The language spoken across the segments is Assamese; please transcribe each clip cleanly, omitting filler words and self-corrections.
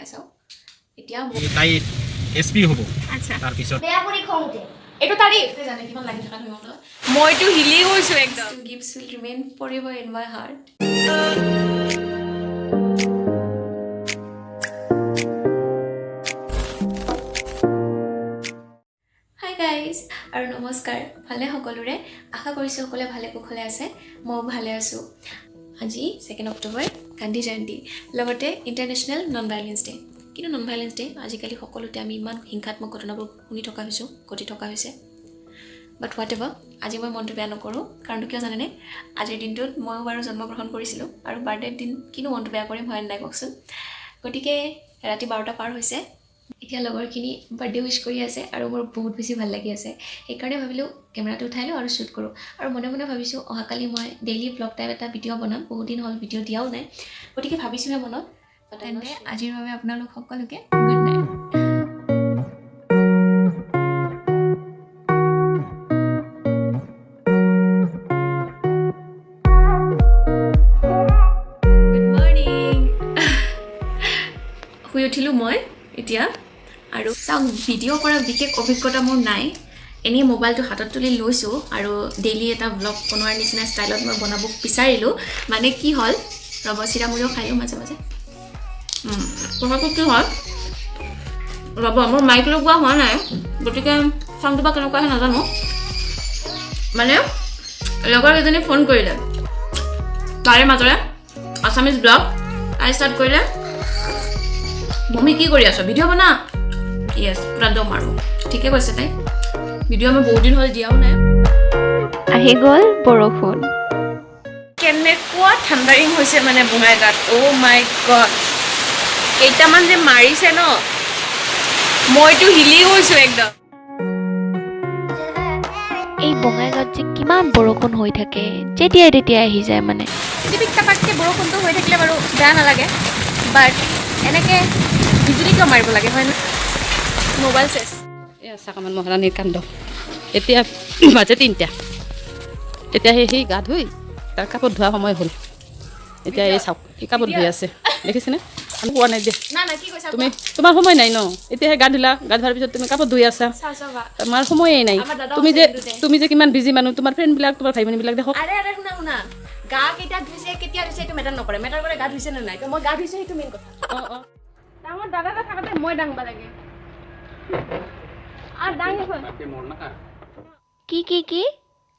এছো এতিয়া তাই এসপি হ'ব আচ্ছা তাৰ পিছত বেয়া কৰি খংতে এটো তাৰিফ জানে কিমান লাগি থকা তুমি মনত মইতো হিলি গৈছো একদম gifts will remain forever in my heart Hi guys আৰু নমস্কাৰ ভালে সকলোৰে আশা কৰিছো সকলোৱে ভালে কুশলে আছে মই ভালে আছো আজি 2 অক্টোবৰ গান্ধী জয়ন্তী লগতে ইন্টাৰনেশ্যনেল নন ভায়োলেন্স ডে কিন্তু নন ভায়োলেন্স ডে আজিকালি সকলোতে আমি ইমান হিংসাত্মক ঘটনাবোৰ শুনি থকা হৈছো ঘটি থকা হৈছে বাট হোৱাটএভাৰ আজি মই মনটো বেয়া নকৰো কাৰণ কিয় জানেনে আজিৰ দিনটোত মই বাৰু জন্মগ্ৰহণ কৰিছিলো আৰু বাৰ্থডে দিন কিনো মনটো বেয়া কৰিম হয় নাই কওকচোন গতিকে ৰাতি 12টা পাৰ হৈছে এতিয়া লগৰখিনি বাৰ্থডে উইশ কৰি আছে আৰু মোৰ বহুত বেছি ভাল লাগি আছে সেইকাৰণে ভাবিলো কেমেৰাটো উঠাই লওঁ আৰু শ্বুট কৰোঁ আৰু মনে মনে ভাবিছো অহাকালি মই ডেইলি ব্লগ টাইপ এটা ভিডিঅ' বনাম বহুত দিন হ'ল ভিডিঅ' দিয়াও নাই গতিকে ভাবিছোহে মনত তেন্তে আজিৰ বাবে আপোনালোক সকলোকে গুড নাইট শুই উঠিলোঁ মই এতিয়া আৰু চাওক ভিডিঅ' কৰা বিশেষ অভিজ্ঞতা মোৰ নাই এনেই মোবাইলটো হাতত তুলি লৈছোঁ আৰু ডেইলি এটা ব্লগ বনোৱাৰ নিচিনা ষ্টাইলত মই বনাব বিচাৰিলোঁ মানে কি হ'ল ৰব চিৰা মুড়িও খাইলোঁ মাজে মাজে কথাটো কি হ'ল ৰব মোৰ মাইক লগোৱা হোৱা নাই গতিকে চাউণ্ডটো বা কেনেকুৱা আহে নাজানো মানে লগৰ এজনী ফোন কৰিলে তাৰে মাজৰে আছামিজ ব্লগ তাই ষ্টাৰ্ট কৰিলে মমি কি কৰি আছো ভিডিঅ' বনা ইয়েছ পুৰা দম মাৰো ঠিকে কৈছে তাই ভিডিঅ' আমি বহুত দিন হ'ল দিয়াও নাই আহি গ'ল বৰষুণ কেনেকুৱা ঠাণ্ডাৰিং হৈছে মানে বঙাইগাঁৱত অ' মাই গড কেইটামান যে মাৰিছে ন মইতো হিলি গৈছো একদম এই বঙাইগাঁৱত যে কিমান বৰষুণ হৈ থাকে যেতিয়াই তেতিয়াই আহি যায় মানে টিপিক টাপাককৈ বৰষুণটো হৈ থাকিলে বাৰু বেয়া নালাগে বাট এনেকৈ বিজুলীটো মাৰিব লাগে হয় ন মোবাইল চেছ এয়া চাকামান মহাৰাণীৰ কাণ্ড এতিয়া বাজে 3টা এতিয়া সেই গা ধুই তাৰ কাপোৰ ধোৱা সময় হ'ল এতিয়া এই চাওক এই কাপোৰ ধুই আছে দেখিছেনে আমি কোৱা নাই দে না না কি কৈছা তুমি তোমাৰ সময় নাই ন এতিয়া গা ধুলা গা ধোৱাৰ পিছত তুমি কাপোৰ ধুই আছা তোমাৰ সময়েই নাই তুমি যে কিমান বিজি মানুহ তোমাৰ ফ্ৰেণ্ডবিলাক তোমাৰ ভাই ভনীবিলাক দেখক আৰে আৰে শুনা শুনা গা কেইটা ধুইছে কেতিয়া ধুইছে এইটো মেটাৰ নকৰে মেটাৰ কৰে গা ধুইছে নে নাই তো মই গা ধুইছে সেইটো মেইন কথা ডাঙৰ দাদা থাকোঁতে মই দাংবা লাগে আৰু দাঙি কি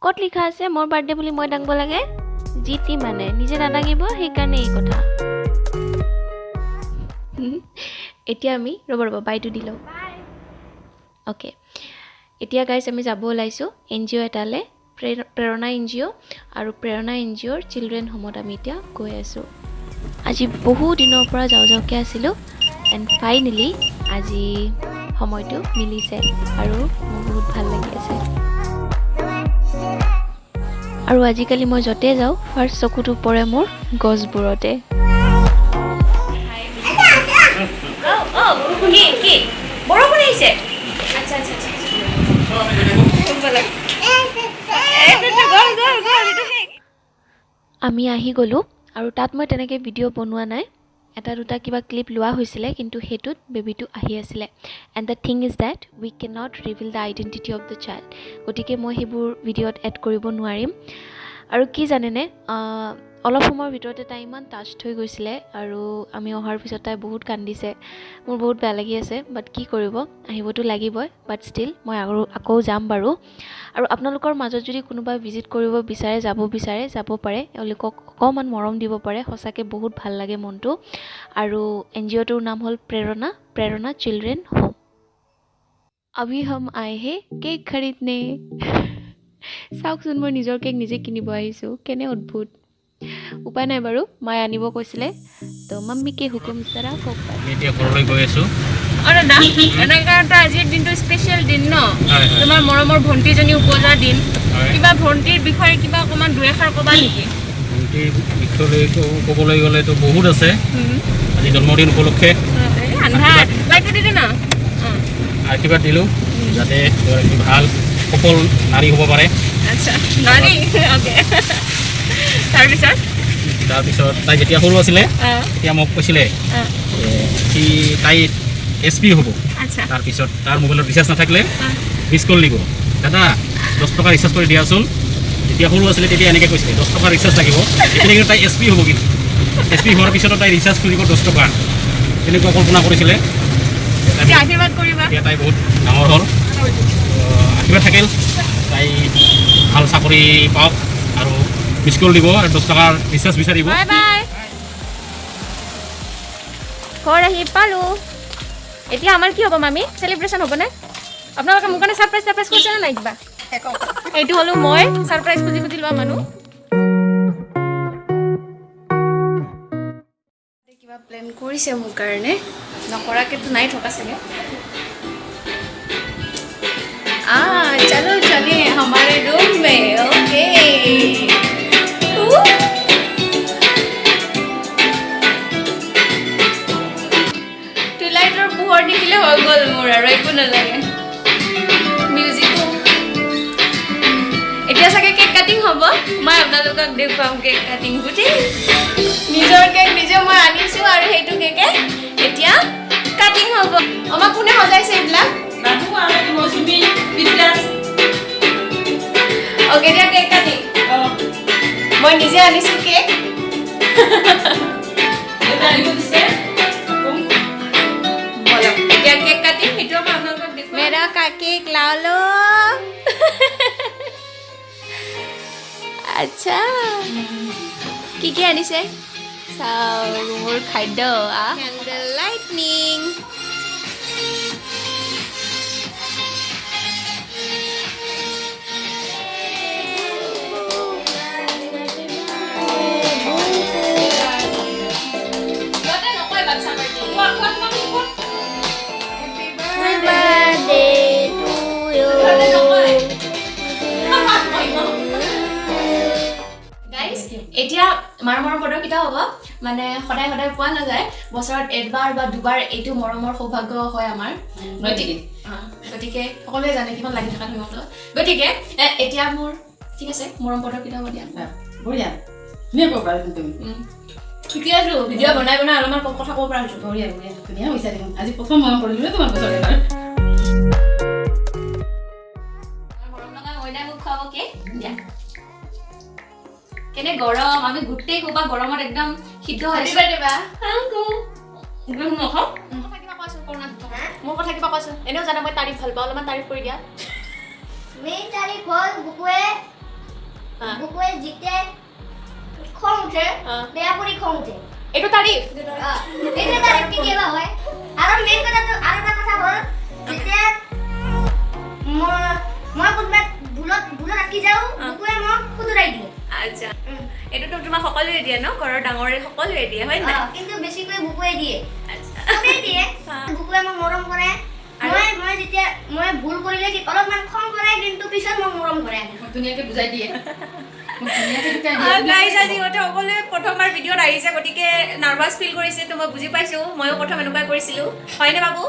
ক'ত লিখা আছে মোৰ বাৰ্থডে বুলি মই দাঙিব লাগে জিতি মানে নিজে নাদাঙিব সেইকাৰণে এই কথা এতিয়া আমি ৰ'ব বাইটো দি লওঁ অ'কে এতিয়া গাইজ আমি যাব ওলাইছোঁ NGO এটালৈ প্ৰেৰণা NGO আৰু প্ৰেৰণা NGOৰ চিলড্ৰেন হোমত আমি এতিয়া গৈ আছোঁ আজি বহু দিনৰ পৰা যাওঁকৈ আছিলোঁ এণ্ড ফাইনেলি আজি সময়টো মিলিছে আৰু মোৰ বহুত ভাল লাগি আছে আৰু আজিকালি মই য'তে যাওঁ ফাৰ্ষ্ট চকুটো পৰে মোৰ গছবোৰতে কি বৰষুণ আহিছে আচ্ছা আচ্ছা আচ্ছা আমি আহি গ'লোঁ আৰু তাত মই তেনেকৈ ভিডিঅ' বনোৱা নাই এটা দুটা কিবা ক্লিপ লোৱা হৈছিলে কিন্তু সেইটোত বেবীটো আহি আছিলে and the thing is that we can not reveal the identity of the child গতিকে মই সেইবোৰ ভিডিঅ'ত এড কৰিব নোৱাৰিম আৰু কি জানেনে অলপ সময়ৰ ভিতৰতে তাই ইমান টাচ্ড হৈ গৈছিলে আৰু আমি অহাৰ পিছত তাই বহুত কান্দিছে মোৰ বহুত বেয়া লাগি আছে বাট কি কৰিব আহিবতো লাগিবই বাট ষ্টিল মই আকৌ যাম বাৰু আৰু আপোনালোকৰ মাজত যদি কোনোবা ভিজিট কৰিব বিচাৰে যাব পাৰে এওঁলোকক অকণমান মৰম দিব পাৰে সঁচাকৈ বহুত ভাল লাগে মনটো আৰু NGOটোৰ নাম হ'ল প্ৰেৰণা চিলড্ৰেন হোম अभी हम आए हैं केक खरीदने চাওকচোন মই নিজৰ কেক নিজে কিনিব আহিছোঁ কেনে অদ্ভুত উপায় নাই বাৰু মায়ে আনিব কৈছিলে তো মাম্মিকে হুকুম ইচাৰা কওক এতিয়া ঘৰলৈ গৈ আছোঁ আৰু না এনেকা এটা আজিৰ দিনটো স্পেচিয়েল দিন ন তোমাৰ মৰমৰ ভণ্টিজনী উপজাৰ দিন কিবা ভণ্টিৰ বিষয়ে কিবা অকণমান দুই এষাৰ ক'বা নেকি ভণ্টিৰ বিষয়লৈ ক'বলৈ গ'লেতো বহুত আছে আজি জন্মদিন উপলক্ষে লাইটটো দি দে না আশীৰ্বাদ দিলোঁ যাতে এগৰাকী ভাল সফল নাৰী হ'ব পাৰে আচ্ছা নাৰী অ'কে তাৰপিছত তাই যেতিয়া সৰু আছিলে তেতিয়া মোক কৈছিলে তাই SP হ'ব। আচ্ছা তাৰপিছত তাৰ মোবাইলত ৰিচাৰ্জ নাথাকিলে মিছ কল দিব, দাদা 10 টকা ৰিচাৰ্জ কৰি দিয়াচোন। যেতিয়া সৰু আছিলে তেতিয়া এনেকৈ কৈছিলে 10 টকা ৰিচাৰ্জ লাগিব। এতিয়া কিন্তু তাই SP হ'ব, কিন্তু SP হোৱাৰ পিছতো তাই ৰিচাৰ্জ কৰিব 10 টকা, তেনেকুৱা কল্পনা কৰিছিলে। আশীৰ্বাদ কৰিবা। এতিয়া তাই বহুত ডাঙৰ হ'ল, আশীৰ্বাদ থাকিল তাই ভাল চাকৰি পাওক আৰু মিছ কল দিব আৰু 10 টকাৰ ৰিচাৰ্জ বিচাৰিব। Bye bye. ঘৰ আহি পালোঁ। এতিয়া আমাৰ কি হ'ব মামী? চেলিব্ৰেশ্যন হ'বনে? আপোনালোকে মোৰ কাৰণে ছাৰপ্ৰাইজ কৰিছেনে নাই কিবা? এইটো হ'লো মই ছাৰপ্ৰাইজ খুজি লোৱা মানুহ। কিবা প্লেন কৰিছে মোৰ কাৰণে, নকৰাকেতো নাই থকা চাগে। চলো চলে हमारे रूम में। ओके টুলাইটৰ পোহৰ দেখিলে হৈ গ'ল মোৰ, আৰু একো নালাগে। মিউজিকো এতিয়া চাগে কেক কাটিং হ'ব। মই আপোনালোকক দেখুৱাম কেক কাটিং গোটেই নিজৰ কেক নিজে মই আনিছোঁ, আৰু সেইটো কেকে এতিয়া কাটিং হ'ব। আমাক কোনে সজাইছে এইবিলাক? অ'কে, এতিয়া কেক কাটিং। মই নিজে আনিছোঁ কেক। বলক এতিয়া কেক কাটিং, সেইটো মই আপোনালোকক দেখুৱাম। মেৰা কেক লালো। আচ্ছা, কি আনিছে চাওঁ। মোৰ খাদ্য কেণ্ডেল লাইটনিং। এতিয়া মৰমৰ পদক্ষেপ হ'ব, মানে সদায় পোৱা নাযায়, বছৰত এবাৰ বা দুবাৰ এইটো মৰমৰ সৌভাগ্য হয় আমাৰ। গতিকে সকলোৱে জানে কিমান লাগি থকা সিহঁত। গতিকে এতিয়া মোৰ ঠিক আছে, মৰম পদক্ষেপ হ'ব দিয়া। বঢ়িয়া, ধুনীয়া ক'ব পাৰা তুমি। ঠিকে আছো, ভিডিঅ' বনাই অলপমান কথা ক'ব পৰা হৈছোঁ। বঢ়িয়া ধুনীয়া হৈছে দেখোন। আজি প্ৰথম মৰম কৰিলোঁ তোমাৰ বছৰ এবাৰ। মৰম লগা মইনাই মোক খুৱাব কেক দিয়া। কেনে গৰম, আমি গোটেই সোপা গৰমত একদম সিদ্ধ হৈছোঁ। মোৰ কথা কিবা কোৱাচোন। এনেও জানা মই তাৰিফ ভাল পাওঁ, অলপমান তাৰিফ কৰি দিয়া। মেইন তাৰিখ হ'ল বুকুৱে জিতে খং উঠে, বেয়া কৰি খং উঠে। এইটো তাৰিফ। এইটো তাৰিখ কেতিয়াবা হয়। আৰু মেইন কথাটো আৰু এটা কথা হ'ল, যেতিয়া মই কোনোবা ভুলত আঁকি যাওঁ, বুকুৱে মোক সুধৰাই দিয়ে। আচ্ছা, এইটোতো তোমাক সকলোৱে দিয়ে ন, ঘৰৰ ডাঙৰে সকলোৱে দিয়ে হয় নাই? কিন্তু বেছিকৈ বুকুৱে দিয়ে। আচ্ছা, চবেই দিয়ে। বুকুৱে মোক মৰম কৰে। মই যেতিয়া মই ভুল কৰিলে অলপমান খং কৰে, কিন্তু পিছত মোক মৰম কৰে। ধুনীয়াকৈ বুজাই দিয়ে। গাইজ আজি ইহঁতে সকলোৱে প্ৰথমবাৰ ভিডিঅ'ত আহিছে, গতিকে নাৰ্ভাছ ফিল কৰিছে, তো মই বুজি পাইছোঁ। ময়ো প্ৰথম এনেকুৱাই কৰিছিলোঁ, হয়নে বাবু?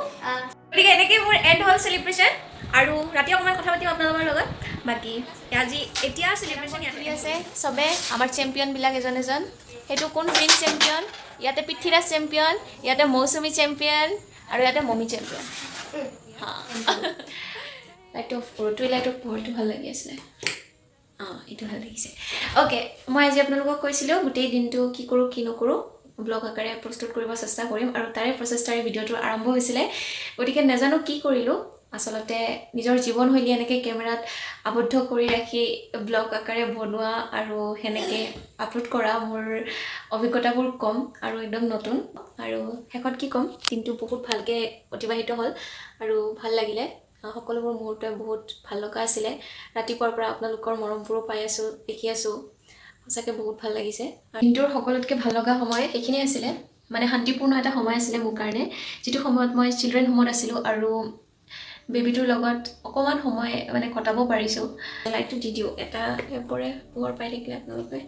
গতিকে এনেকৈ মোৰ এণ্ড হ'ল চেলিব্ৰেশ্যন, আৰু ৰাতি অকণমান কথা পাতিম আপোনালোকৰ লগত। বাকী আজি এতিয়া চেলিব্ৰেশ্যন ইয়াতে আছে চবে, আমাৰ চেম্পিয়নবিলাক এজন এজন। সেইটো কোন প্ৰিন্স চেম্পিয়ন, ইয়াতে পৃথ্বীৰাজ চেম্পিয়ন, ইয়াতে মৌচুমী চেম্পিয়ন, আৰু ইয়াতে মমি চেম্পিয়ন। লাইটটো লাইটৰ পোহৰটো ভাল লাগি আছিলে। এইটো ভাল লাগিছে। অ'কে, মই আজি আপোনালোকক কৈছিলোঁ গোটেই দিনটো কি কৰোঁ কি নকৰোঁ ব্লগ আকাৰে প্ৰস্তুত কৰিব চেষ্টা কৰিম, আৰু তাৰে প্ৰচেষ্টাৰে ভিডিঅ'টো আৰম্ভ হৈছিলে। গতিকে নাজানো কি কৰিলোঁ, আচলতে নিজৰ জীৱনশৈলী এনেকৈ কেমেৰাত আবদ্ধ কৰি ৰাখি ব্লগ আকাৰে বনোৱা আৰু সেনেকৈ আপলোড কৰা মোৰ অভিজ্ঞতাবোৰ কম আৰু একদম নতুন। আৰু শেষত কি ক'ম, দিনটো বহুত ভালকৈ অতিবাহিত হ'ল আৰু ভাল লাগিলে। সকলোবোৰ মুহূৰ্তই বহুত ভাল লগা আছিলে। ৰাতিপুৱাৰ পৰা আপোনালোকৰ মৰমবোৰো পাই আছোঁ, দেখি আছোঁ, সঁচাকৈ বহুত ভাল লাগিছে। দিনটোৰ সকলোতকৈ ভাল লগা সময় সেইখিনি আছিলে, মানে শান্তিপূৰ্ণ এটা সময় আছিলে মোৰ কাৰণে, যিটো সময়ত মই চিলড্ৰেন হোমত আছিলোঁ আৰু বেবীটোৰ লগত অকণমান সময় মানে কটাব পাৰিছোঁ। লাইটটো দি দিওঁ, এটা এপৰে পোহৰ পাই থাকিলে আপোনালোকে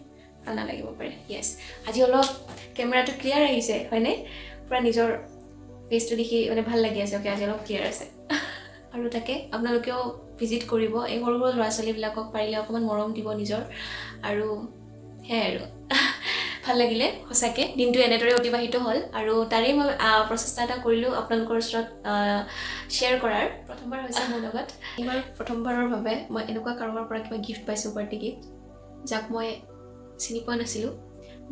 ভাল নালাগিব পাৰে। য়েছ, আজি অলপ কেমেৰাটো ক্লিয়াৰ আহিছে হয়নে? পূৰা নিজৰ ফেচটো দেখি মানে ভাল লাগি আছে। অ'কে, আজি অলপ ক্লিয়াৰ আছে। আৰু তাকে আপোনালোকেও ভিজিট কৰিব, এই সৰু সৰু ল'ৰা ছোৱালীবিলাকক পাৰিলে অকণমান মৰম দিব নিজৰ, আৰু সেয়াই আৰু ভাল লাগিলে সঁচাকৈ দিনটো এনেদৰে অতিবাহিত হ'ল আৰু তাৰেই মই প্ৰচেষ্টা এটা কৰিলোঁ আপোনালোকৰ ওচৰত শ্বেয়াৰ কৰাৰ প্ৰথমবাৰ হৈছে মোৰ লগত এইবাৰ প্ৰথমবাৰৰ বাবে মই এনেকুৱা কাৰোবাৰ পৰা কিবা গিফ্ট পাইছোঁ বাৰ্থডে গিফ্ট যাক মই চিনি পোৱা নাছিলোঁ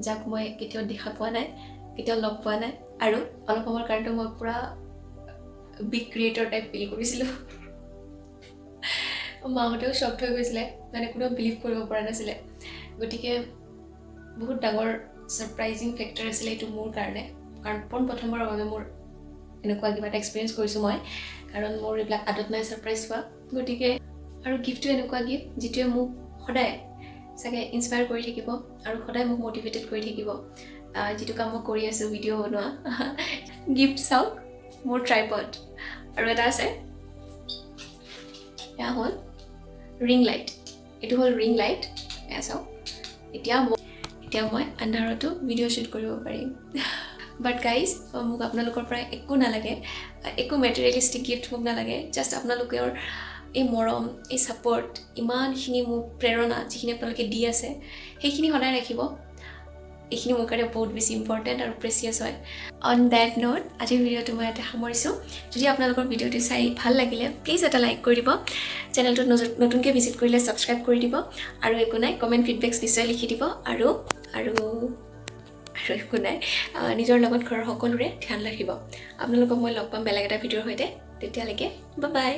যাক মই কেতিয়াও দেখা পোৱা নাই কেতিয়াও লগ পোৱা নাই আৰু অলপ সময়ৰ কাৰণে মই পূৰা বিগ ক্ৰিয়েটৰ টাইপ ফিল কৰিছিলোঁ মাহঁতেও শ্বক হৈ গৈছিলে মানে কোনেও বিলিভ কৰিব পৰা নাছিলে গতিকে বহুত ডাঙৰ ছাৰপ্ৰাইজিং ফেক্টৰ আছিলে এইটো মোৰ কাৰণে কাৰণ প্ৰথমবাৰৰ বাবে মোৰ এনেকুৱা কিবা এটা এক্সপিৰিয়েঞ্চ কৰিছোঁ মই কাৰণ মোৰ এইবিলাক আদত নাই ছাৰপ্ৰাইজ পোৱা গতিকে আৰু গিফ্টটো এনেকুৱা গিফ্ট যিটোৱে মোক সদায় চাগে ইনস্পায়াৰ কৰি থাকিব আৰু সদায় মোক মটিভেটেড কৰি থাকিব যিটো কাম মই কৰি আছোঁ ভিডিঅ' বনোৱা গিফ্ট চাওক মোৰ ট্ৰাইপড আৰু এটা আছে এয়া হ'ল ৰিং লাইট এইটো হ'ল ৰিং লাইট এয়া চাওক এতিয়া মই আন্ধাৰতো ভিডিঅ' শ্বুট কৰিব পাৰিম বাট গাইজ মোক আপোনালোকৰ পৰা একো নালাগে একো মেটেৰিয়েলিষ্টিক গিফ্ট মোক নালাগে জাষ্ট আপোনালোকৰ এই মৰম এই ছাপৰ্ট ইমানখিনি মোক প্ৰেৰণা যিখিনি আপোনালোকে দি আছে সেইখিনি সদায় ৰাখিব এইখিনি মোৰ কাৰণে বহুত বেছি ইম্পৰ্টেণ্ট আৰু প্ৰেচিয়াছ হয় অন ডেট নোট আজিৰ ভিডিঅ'টো মই ইয়াতে সামৰিছোঁ যদি আপোনালোকৰ ভিডিঅ'টো চাই ভাল লাগিলে প্লিজ এটা লাইক কৰি দিব চেনেলটোত নতুনকৈ ভিজিট কৰিলে ছাবস্ক্ৰাইব কৰি দিব আৰু একো নাই কমেণ্ট ফিডবেকছ নিশ্চয় লিখি দিব আৰু একো নাই নিজৰ লগত ঘৰৰ সকলোৰে ধ্যান ৰাখিব আপোনালোকক মই লগ পাম বেলেগ এটা ভিডিঅ'ৰ সৈতে তেতিয়ালৈকে বাই বাই